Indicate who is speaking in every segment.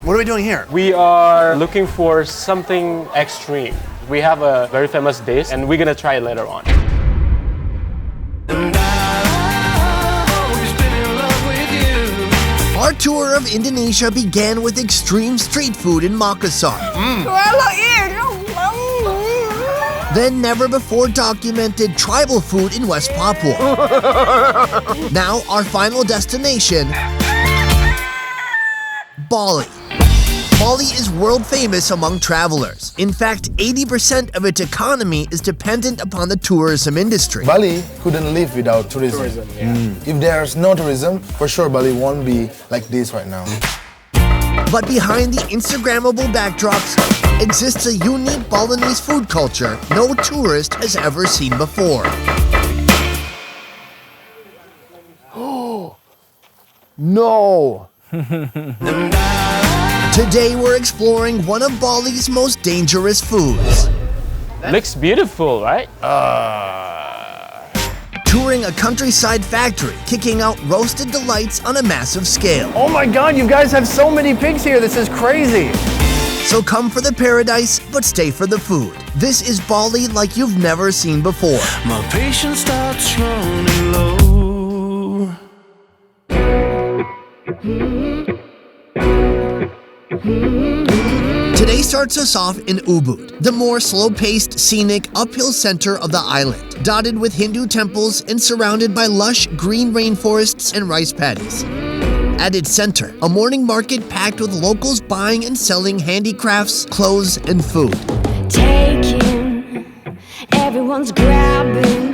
Speaker 1: What are we doing here?
Speaker 2: We are looking for something extreme. We have a very famous dish and we're gonna try it later on.
Speaker 3: Our tour of Indonesia began with extreme street food in Makassar. Then never-before-documented tribal food in West Papua. Now our final destination, Bali. Bali is world famous among travelers. In fact, 80% of its economy is dependent upon the tourism industry.
Speaker 4: Bali couldn't live without tourism. If there's no tourism, for sure Bali won't be like this right now.
Speaker 3: But behind the Instagrammable backdrops exists a unique Balinese food culture no tourist has ever seen before.
Speaker 4: No!
Speaker 3: Today we're exploring one of Bali's most dangerous foods.
Speaker 2: Looks beautiful, right?
Speaker 3: Touring a countryside factory, kicking out roasted delights on a massive scale.
Speaker 1: Oh my God, you guys have so many pigs here. This is crazy.
Speaker 3: So come for the paradise, but stay for the food. This is Bali like you've never seen before.
Speaker 5: My patience starts running low.
Speaker 3: Today starts us off in Ubud, the more slow-paced, scenic, uphill center of the island, dotted with Hindu temples and surrounded by lush green rainforests and rice paddies. At its center, a morning market packed with locals buying and selling handicrafts, clothes, and food.
Speaker 6: Taking, everyone's grabbing.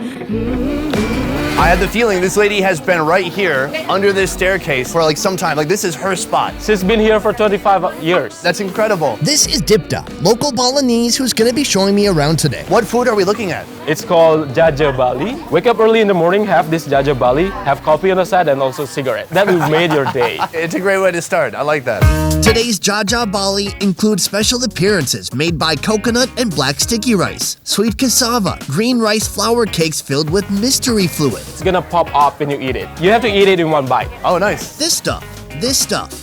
Speaker 1: I had the feeling this lady has been right here under this staircase for like some time. Like this is her spot.
Speaker 2: She's been here for 25 years.
Speaker 1: That's incredible.
Speaker 3: This is Dipta, local Balinese who's going to be showing me around today.
Speaker 1: What food are we looking at?
Speaker 2: It's called JAJA BALI. Wake up early in the morning, have this JAJA BALI, have coffee on the side and also cigarette. That will made your day.
Speaker 1: It's a great way to start. I like that.
Speaker 3: Today's JAJA BALI includes special appearances made by coconut and black sticky rice, sweet cassava, green rice flour cakes filled with mystery fluid.
Speaker 2: It's gonna pop up when you eat it. You have to eat it in one bite.
Speaker 1: Oh, nice.
Speaker 3: This stuff,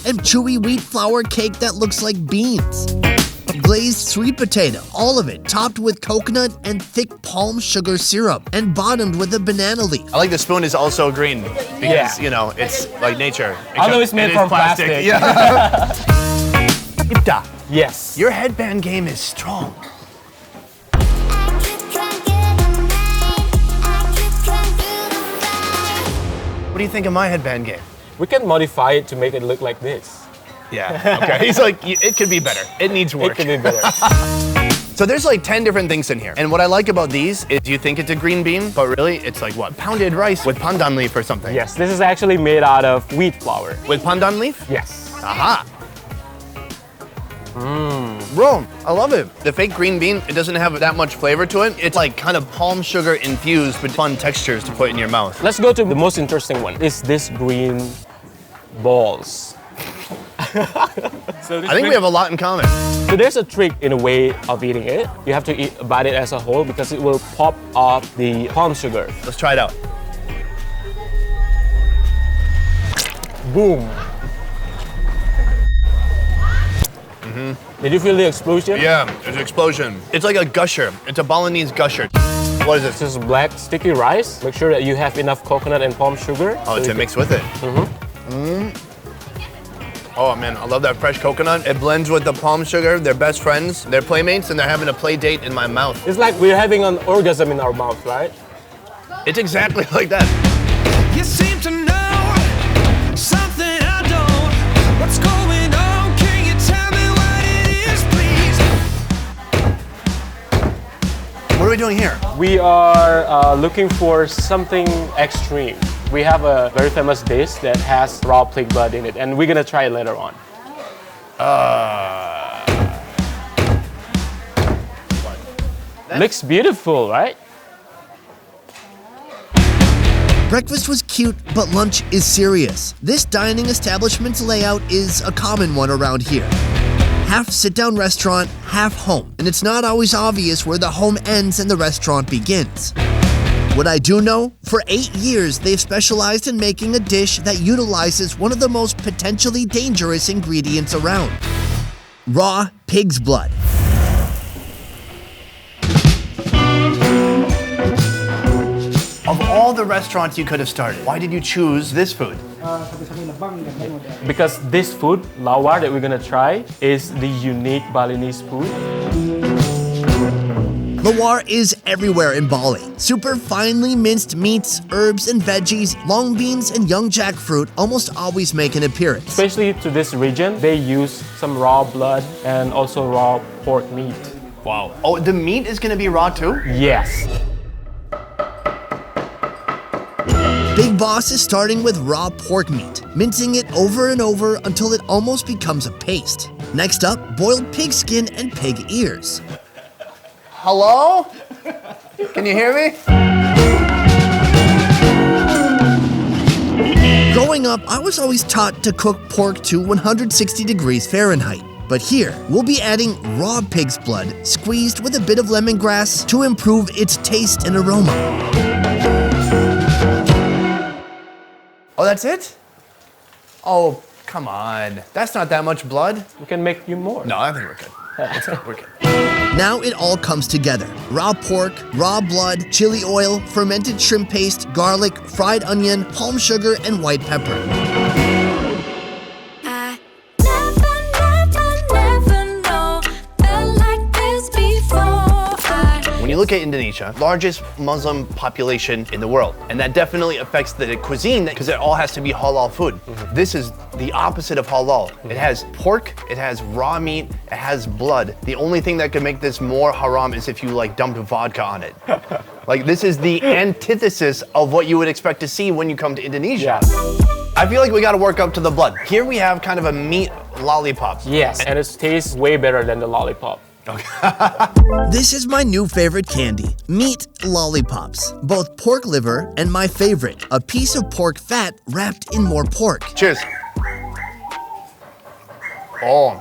Speaker 3: and chewy wheat flour cake that looks like beans. Glazed sweet potato, all of it topped with coconut and thick palm sugar syrup and bottomed with a banana leaf.
Speaker 1: I like the spoon is also green because, you know, it's like nature.
Speaker 2: Although it's made from plastic.
Speaker 1: Yeah. Dipta,
Speaker 2: Yes.
Speaker 1: your headband game is strong. What do you think of my headband game?
Speaker 2: We can modify it to make it look like this.
Speaker 1: Yeah, okay. He's like, it could be better. It needs work.
Speaker 2: It can be better.
Speaker 1: So there's like 10 different things in here. And what I like about these is you think it's a green bean, but really it's like what? Pounded rice with pandan leaf or something.
Speaker 2: Yes, this is actually made out of wheat flour.
Speaker 1: With pandan leaf?
Speaker 2: Yes.
Speaker 1: Aha. Bro, I love it. The fake green bean, it doesn't have that much flavor to it. It's like kind of palm sugar infused with fun textures to put in your mouth.
Speaker 2: Let's go to the most interesting one. It's this green balls.
Speaker 1: I think we have a lot in common.
Speaker 2: So there's a trick in a way of eating it. You have to bite it as a whole because it will pop off the palm sugar.
Speaker 1: Let's try it out.
Speaker 2: Boom. Did you feel the explosion?
Speaker 1: Yeah, there's an explosion. It's like a gusher. It's a Balinese gusher. What is this?
Speaker 2: This is black sticky rice. Make sure that you have enough coconut and palm sugar.
Speaker 1: Oh, it's a mix with it. Oh man, I love that fresh coconut. It blends with the palm sugar. They're best friends. They're playmates and they're having a play date in my mouth.
Speaker 2: It's like we're having an orgasm in our mouth, right?
Speaker 1: It's exactly like that.
Speaker 5: You seem to know something I don't. What's going on? Can you tell me what it is, please?
Speaker 1: What are we doing here?
Speaker 2: We are looking for something extreme. We have a very famous dish that has raw pig blood in it, and we're gonna try it later on. Looks beautiful, right?
Speaker 3: Breakfast was cute, but lunch is serious. This dining establishment's layout is a common one around here. Half sit-down restaurant, half home, and it's not always obvious where the home ends and the restaurant begins. What I do know, for 8 years they've specialized in making a dish that utilizes one of the most potentially dangerous ingredients around: raw pig's blood.
Speaker 1: Of all the restaurants you could have started, why did you choose this food?
Speaker 2: Because this food, lawar, that we're gonna try is the unique Balinese food.
Speaker 3: Lawar is everywhere in Bali. Super finely minced meats, herbs and veggies, long beans and young jackfruit almost always make an appearance.
Speaker 2: Especially to this region, they use some raw blood and also raw pork meat.
Speaker 1: Wow. Oh, the meat is gonna be raw too?
Speaker 2: Yes.
Speaker 3: Big Boss is starting with raw pork meat, mincing it over and over until it almost becomes a paste. Next up, boiled pig skin and pig ears.
Speaker 1: Hello? Can you hear me?
Speaker 3: Growing up, I was always taught to cook pork to 160 degrees Fahrenheit. But here, we'll be adding raw pig's blood, squeezed with a bit of lemongrass to improve its taste and aroma.
Speaker 1: Oh, that's it? Oh, come on. That's not that much blood.
Speaker 2: We can make you more.
Speaker 1: No, I think we're good. That's good. We're good.
Speaker 3: Now it all comes together. Raw pork, raw blood, chili oil, fermented shrimp paste, garlic, fried onion, palm sugar, and white pepper.
Speaker 6: I never know, felt like this before.
Speaker 1: When you look at Indonesia, largest Muslim population in the world, and that definitely affects the cuisine because it all has to be halal food. This is the opposite of halal. It has pork, it has raw meat, it has blood. The only thing that could make this more haram is if you like dumped vodka on it. Like this is the antithesis of what you would expect to see when you come to Indonesia. I feel like we got to work up to the blood. Here we have kind of a meat lollipop.
Speaker 2: Yes, and it tastes way better than the lollipop.
Speaker 3: This is my new favorite candy, meat lollipops. Both pork liver and my favorite, a piece of pork fat wrapped in more pork.
Speaker 1: Cheers. Oh,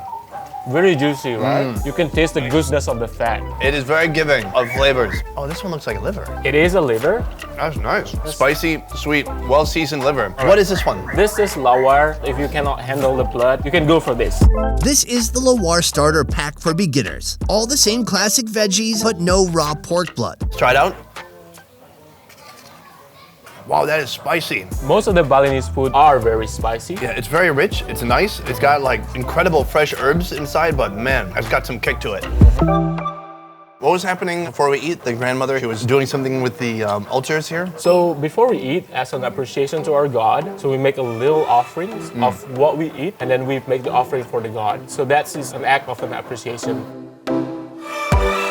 Speaker 2: Very juicy, right? You can taste the gooseness of the fat.
Speaker 1: it is very giving of flavors. Oh, this one looks like a liver.
Speaker 2: It is a liver.
Speaker 1: That's nice. Spicy, sweet, well-seasoned liver. What is this one?
Speaker 2: This is lawar. If you cannot handle the blood, you can go for this.
Speaker 3: This is the Lawar starter pack for beginners. All the same classic veggies, but no raw pork blood.
Speaker 1: Let's try it out. Wow, that is spicy.
Speaker 2: Most of the Balinese food are very spicy.
Speaker 1: Yeah, it's very rich. It's nice. It's got like incredible fresh herbs inside, but man, it's got some kick to it. What was happening before we eat? The grandmother, she was doing something with the altars here.
Speaker 2: So before we eat, as an appreciation to our God, so we make a little offering of what we eat, and then we make the offering for the God. So that's an act of an appreciation.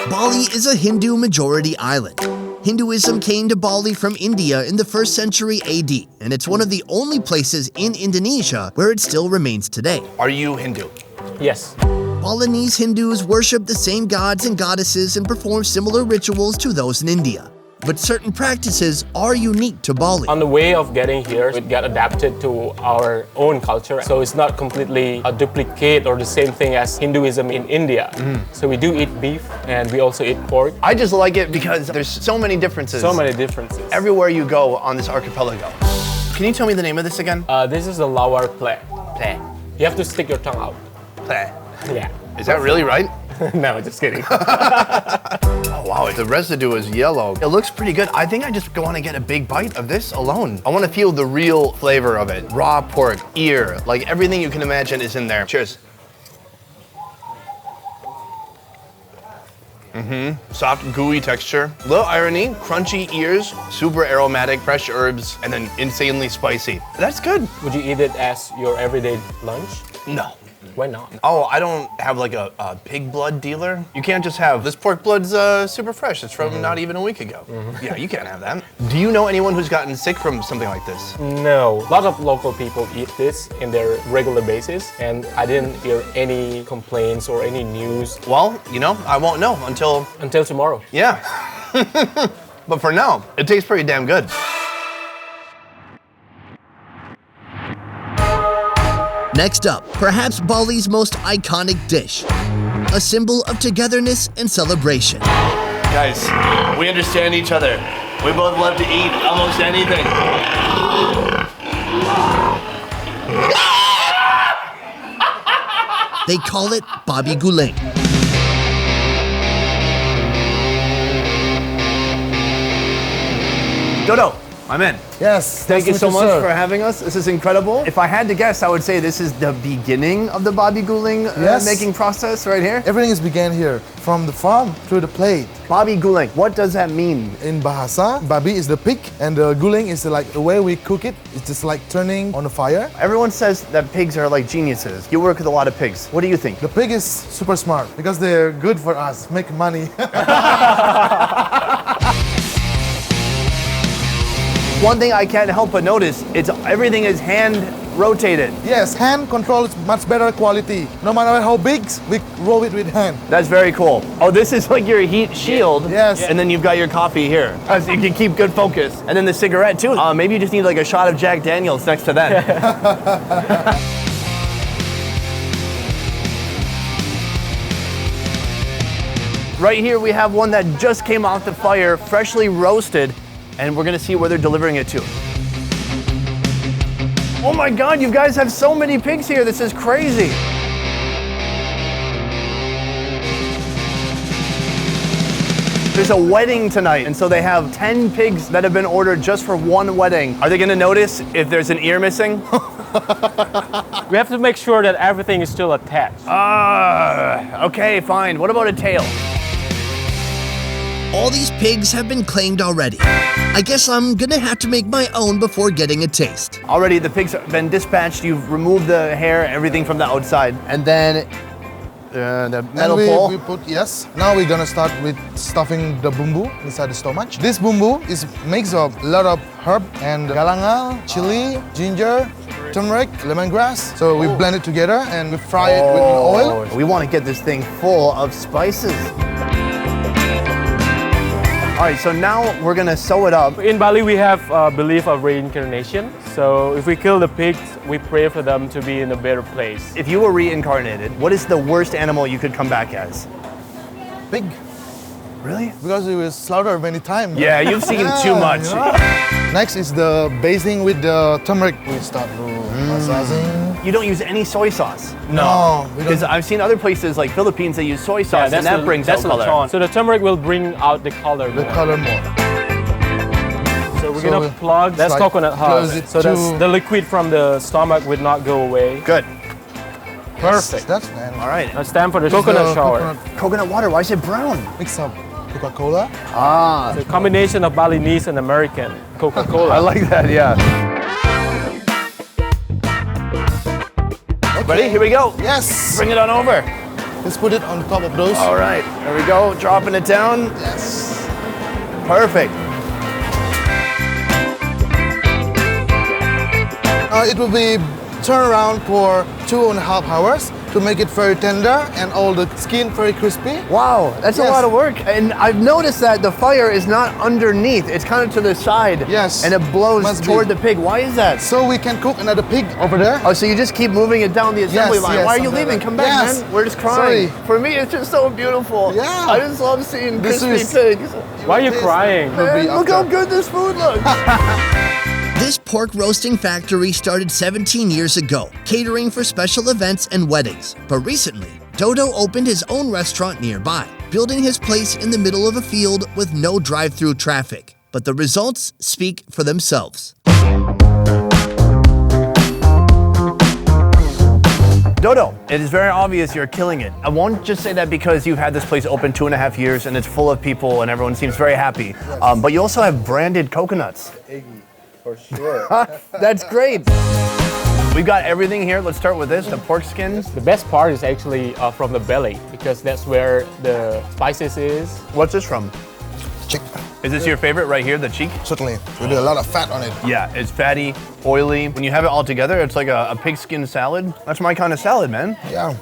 Speaker 3: Bali is a Hindu majority island. Hinduism came to Bali from India in the 1st century AD, and it's one of the only places in Indonesia where it still remains today.
Speaker 1: Are you Hindu?
Speaker 2: Yes.
Speaker 3: Balinese Hindus worship the same gods and goddesses and perform similar rituals to those in India. But certain practices are unique to Bali.
Speaker 2: On the way of getting here, it got adapted to our own culture. So it's not completely a duplicate or the same thing as Hinduism in India. So we do eat beef and we also eat pork.
Speaker 1: I just like it because there's so many differences.
Speaker 2: So many differences.
Speaker 1: Everywhere you go on this archipelago. Can you tell me the name of this again?
Speaker 2: This is the LAWAR PLEK.
Speaker 1: Pleh.
Speaker 2: You have to stick your tongue out.
Speaker 1: Pleh.
Speaker 2: Yeah.
Speaker 1: Is that really right?
Speaker 2: No, just kidding.
Speaker 1: Oh, wow, the residue is yellow. It looks pretty good. I think I just want to get a big bite of this alone. I want to feel the real flavor of it. Raw pork, ear, like everything you can imagine is in there. Cheers. Soft, gooey texture. Little irony, crunchy ears, super aromatic, fresh herbs, and then insanely spicy. That's good.
Speaker 2: Would you eat it as your everyday lunch?
Speaker 1: No.
Speaker 2: Why not?
Speaker 1: Oh, I don't have like a pig blood dealer. You can't just have, this pork blood's super fresh. It's from not even a week ago. Yeah, you can't have that. Do you know anyone who's gotten sick from something like this?
Speaker 2: No. Lots of local people eat this in their regular basis, and I didn't hear any complaints or any news
Speaker 1: Well, you know, I won't know until,
Speaker 2: until tomorrow.
Speaker 1: yeah. But for now, it tastes pretty damn good.
Speaker 3: Next up, perhaps Bali's most iconic dish, a symbol of togetherness and celebration.
Speaker 1: Guys, we understand each other. We both love to eat almost anything.
Speaker 3: They call it Babi Guling.
Speaker 1: Dodo, I'm in.
Speaker 4: Yes.
Speaker 1: Thank you
Speaker 4: nice
Speaker 1: so
Speaker 4: to meet
Speaker 1: much
Speaker 4: sir.
Speaker 1: for having us. This is incredible. If I had to guess, I would say this is the beginning of the Babi Guling
Speaker 4: Yes.
Speaker 1: making process right here.
Speaker 4: Everything is began here, from the farm to the plate.
Speaker 1: Babi Guling, what does that mean?
Speaker 4: In Bahasa, babi is the pig, and the guling is like the way we cook it. It's just like turning on the fire.
Speaker 1: Everyone says that pigs are like geniuses. You work with a lot of pigs. What do you think?
Speaker 4: The pig is super smart because they're good for us, make money.
Speaker 1: One thing I can't help but notice, everything is hand rotated.
Speaker 4: Yes, hand control is much better quality. No matter how big, we roll it with hand.
Speaker 1: That's very cool. Oh, this is like your heat shield.
Speaker 4: Yes.
Speaker 1: And then you've got your coffee here. So you can keep good focus. And then the cigarette too. Maybe you just need like a shot of Jack Daniels next to that. Right here we have one that just came off the fire, freshly roasted, and we're gonna see where they're delivering it to. Oh my God, you guys have so many pigs here. This is crazy. There's a wedding tonight, and so they have 10 pigs that have been ordered just for one wedding. Are they gonna notice if there's an ear missing?
Speaker 2: We have to make sure that everything is still attached.
Speaker 1: Okay, fine. What about a tail?
Speaker 3: All these pigs have been claimed already. I guess I'm gonna have to make my own before getting a taste.
Speaker 1: Already the pigs have been dispatched. You've removed the hair, everything from the outside. And then the metal
Speaker 4: and
Speaker 1: pole.
Speaker 4: we put, yes. Now we're gonna start with stuffing the bumbu inside the stomach. This bumbu is mix of a lot of herb and galangal, chili, ginger, turmeric, lemongrass. So we blend it together and we fry it with oil.
Speaker 1: We want to get this thing full of spices. All right, so now we're gonna sew it up.
Speaker 2: In Bali, we have a belief of reincarnation. So if we kill the pigs, we pray for them to be in a better place.
Speaker 1: If you were reincarnated, what is the worst animal you could come back as?
Speaker 4: Pig,
Speaker 1: Really?
Speaker 4: because it was slaughtered many times.
Speaker 1: Yeah, you've seen too much.
Speaker 4: Next is the basting with the turmeric. We start massaging.
Speaker 1: You don't use any soy sauce.
Speaker 4: No, we
Speaker 1: Because
Speaker 4: don't.
Speaker 1: I've seen other places like Philippines, they use soy sauce, and that brings out color.
Speaker 2: lechon. So the turmeric will bring out the color
Speaker 4: The
Speaker 2: more.
Speaker 4: color more.
Speaker 2: So we're
Speaker 4: So
Speaker 2: gonna plug, that's
Speaker 4: like
Speaker 2: coconut
Speaker 4: close
Speaker 2: husk.
Speaker 4: it
Speaker 2: So that's
Speaker 4: to-
Speaker 2: the liquid from the stomach would not go away.
Speaker 1: Good.
Speaker 2: Perfect.
Speaker 4: That's man.
Speaker 1: All right.
Speaker 2: Now it's time for the
Speaker 4: The
Speaker 2: coconut shower.
Speaker 4: coconut
Speaker 1: Coconut water, why is it brown?
Speaker 4: mix up Coca-Cola.
Speaker 2: It's a combination of Balinese and American Coca-Cola.
Speaker 1: I like that, yeah. Ready? Here we go.
Speaker 4: Yes.
Speaker 1: Bring it on over.
Speaker 4: Let's put it on top of those.
Speaker 1: All right, there we go. Dropping it down.
Speaker 4: Yes.
Speaker 1: Perfect.
Speaker 4: It will be turned around for 2.5 hours to make it very tender and all the skin very crispy.
Speaker 1: Wow, that's a
Speaker 4: Yes.
Speaker 1: lot of work. And I've noticed that the fire is not underneath, it's kind of to the side.
Speaker 4: Yes.
Speaker 1: And it blows
Speaker 4: Must
Speaker 1: toward
Speaker 4: be.
Speaker 1: the pig. Why is that?
Speaker 4: So we can cook another pig over there.
Speaker 1: Oh, so you just keep moving it down the assembly
Speaker 4: Yes,
Speaker 1: line.
Speaker 4: yes,
Speaker 1: Why are you
Speaker 4: something
Speaker 1: leaving?
Speaker 4: like
Speaker 1: Come
Speaker 4: that.
Speaker 1: back,
Speaker 4: Yes.
Speaker 1: man. We're just crying.
Speaker 4: Sorry.
Speaker 1: For me, it's just so beautiful.
Speaker 4: Yeah.
Speaker 1: I just love seeing
Speaker 4: This
Speaker 1: crispy
Speaker 4: is-
Speaker 1: pigs.
Speaker 2: Why are you
Speaker 4: Taste
Speaker 2: crying?
Speaker 4: will be
Speaker 1: Man, look how
Speaker 4: after.
Speaker 1: good this food looks.
Speaker 3: This pork roasting factory started 17 years ago, catering for special events and weddings. But recently, Dodo opened his own restaurant nearby, building his place in the middle of a field with no drive-through traffic. But the results speak for themselves.
Speaker 1: Dodo, it is very obvious you're killing it. I won't just say that because you've had this place open 2.5 years and it's full of people and everyone seems very happy. But you also have branded coconuts.
Speaker 4: For sure.
Speaker 1: That's great. We've got everything here. Let's start with this, the pork skins.
Speaker 2: The best part is actually from the belly because that's where the spices is.
Speaker 1: What's this from?
Speaker 4: Chick.
Speaker 1: Is this your favorite right here, the cheek?
Speaker 4: Certainly. We do a lot of fat on it.
Speaker 1: Yeah, it's fatty, oily. When you have it all together, it's like a pig skin salad. That's my kind of salad, man.
Speaker 4: Yeah.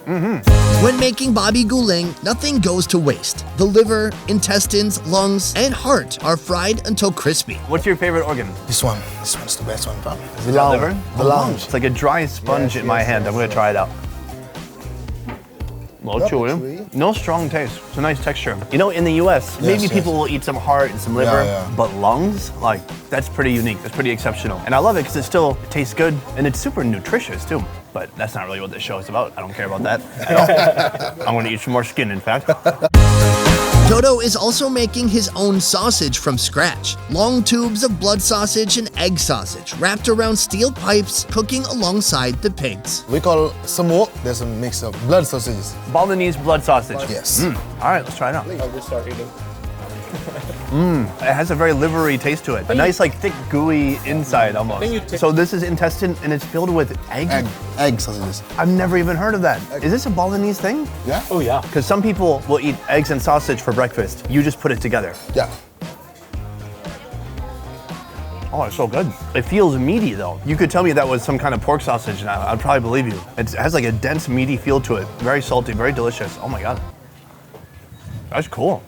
Speaker 3: When making Babi Guling, nothing goes to waste. The liver, intestines, lungs, and heart are fried until crispy.
Speaker 1: What's your favorite organ?
Speaker 4: This one's the best one, Pop.
Speaker 1: The liver?
Speaker 4: The lungs.
Speaker 1: It's like a dry sponge
Speaker 4: Yes,
Speaker 1: in my
Speaker 4: yes,
Speaker 1: hand. I'm
Speaker 4: yes,
Speaker 1: gonna try it out. Well,
Speaker 4: Not
Speaker 1: chewy.
Speaker 4: chewy.
Speaker 1: No strong taste. It's a nice texture. You know, in the US, maybe
Speaker 4: yes.
Speaker 1: people will eat some heart and some liver,
Speaker 4: yeah.
Speaker 1: but lungs, like, that's pretty unique. That's pretty exceptional. And I love it because it still tastes good and it's super nutritious too. But that's not really what this show is about. I don't care about that at all. I'm gonna eat some more skin, in fact.
Speaker 3: Dodo is also making his own sausage from scratch. Long tubes of blood sausage and egg sausage wrapped around steel pipes cooking alongside the pigs.
Speaker 4: We call semok. There's a mix of blood sausages.
Speaker 1: Balinese blood sausage.
Speaker 4: Yes.
Speaker 1: All right, let's try it out.
Speaker 2: I'll just start eating.
Speaker 1: It has a very livery taste to it. A nice, like, thick, gooey inside almost.
Speaker 2: Then you take-
Speaker 1: So this is intestine and it's filled with egg?
Speaker 4: Egg sausages.
Speaker 1: I've never even heard of that. Is this a Balinese thing?
Speaker 4: Yeah?
Speaker 2: Oh yeah.
Speaker 1: Because some people will eat eggs and sausage for breakfast. You just put it together.
Speaker 4: Yeah.
Speaker 1: Oh, it's so good. It feels meaty though. You could tell me that was some kind of pork sausage and I'd probably believe you. It has like a dense, meaty feel to it. Very salty, very delicious. Oh my God. That's cool.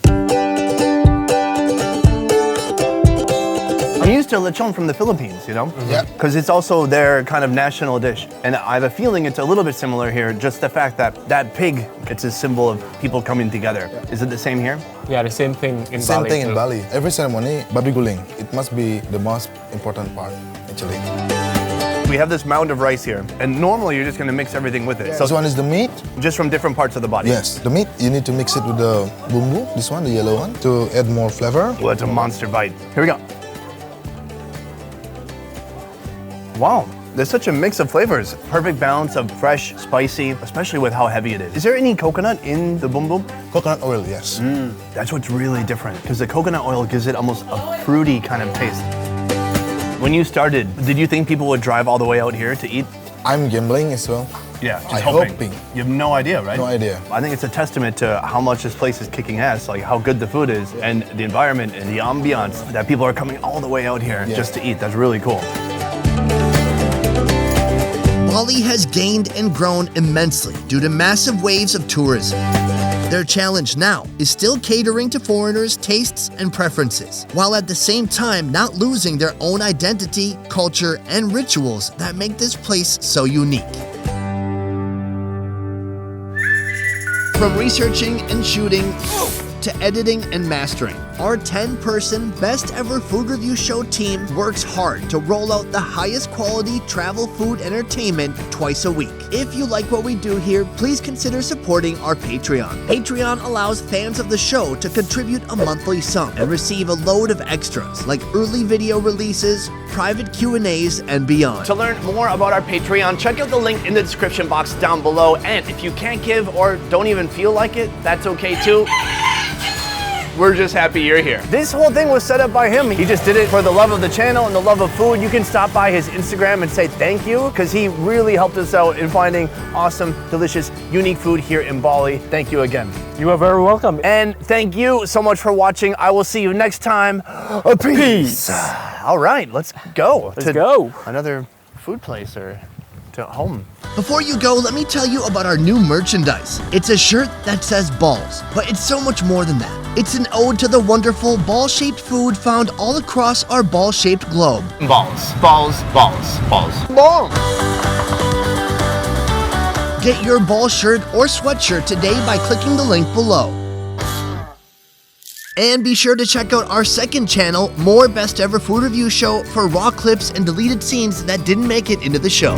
Speaker 1: I'm used to lechon from the Philippines, you know?
Speaker 4: Yeah.
Speaker 1: Because it's also their kind of national dish. And I have a feeling it's a little bit similar here, just the fact that that pig, it's a symbol of people coming together. Is it the same here?
Speaker 2: Yeah, the same thing in
Speaker 4: Same
Speaker 2: Bali.
Speaker 4: thing in
Speaker 2: too.
Speaker 4: Bali. Every ceremony, Babi Guling. It must be the most important part, actually.
Speaker 1: We have this mound of rice here, and normally you're just gonna mix everything with it.
Speaker 4: This one is the meat.
Speaker 1: Just from different parts of the body.
Speaker 4: Yes, the meat, you need to mix it with the bumbu, this one, the yellow one, to add more flavor.
Speaker 1: Well, it's a monster bite. Here we go. Wow, there's such a mix of flavors. Perfect balance of fresh, spicy, especially with how heavy it is. Is there any coconut in the bumbu?
Speaker 4: Coconut oil, yes.
Speaker 1: That's what's really different, because the coconut oil gives it almost a fruity kind of taste. When you started, did you think people would drive all the way out here to eat?
Speaker 4: I'm gambling as well.
Speaker 1: Yeah, just
Speaker 4: I'm
Speaker 1: hoping.
Speaker 4: hoping.
Speaker 1: You have no idea, right?
Speaker 4: No idea.
Speaker 1: I think it's a testament to how much this place is kicking ass, like how good the food is, and the environment and the ambiance, that people are coming all the way out here just to eat. That's really cool.
Speaker 3: Bali has gained and grown immensely due to massive waves of tourism. Their challenge now is still catering to foreigners' tastes and preferences, while at the same time not losing their own identity, culture, and rituals that make this place so unique. From researching and shooting to editing and mastering, our 10-person best ever food review show team works hard to roll out the highest quality travel food entertainment twice a week. If you like what we do here, please consider supporting our Patreon. Patreon allows fans of the show to contribute a monthly sum and receive a load of extras like early video releases, private Q&As, and beyond.
Speaker 1: To learn more about our Patreon, check out the link in the description box down below. And if you can't give or don't even feel like it, that's okay too. We're just happy you're here. This whole thing was set up by him. He just did it for the love of the channel and the love of food. You can stop by his Instagram and say thank you, because he really helped us out in finding awesome, delicious, unique food here in Bali. Thank you again.
Speaker 2: You are very welcome.
Speaker 1: And thank you so much for watching. I will see you next time. Peace. All right, let's go.
Speaker 2: Let's go.
Speaker 1: Another food place or to home.
Speaker 3: Before you go, let me tell you about our new merchandise. It's a shirt that says balls, but it's so much more than that. It's an ode to the wonderful ball-shaped food found all across our ball-shaped globe.
Speaker 1: Balls, balls, balls, balls. Balls.
Speaker 3: Get your ball shirt or sweatshirt today by clicking the link below. And be sure to check out our second channel, More Best Ever Food Review Show, for raw clips and deleted scenes that didn't make it into the show.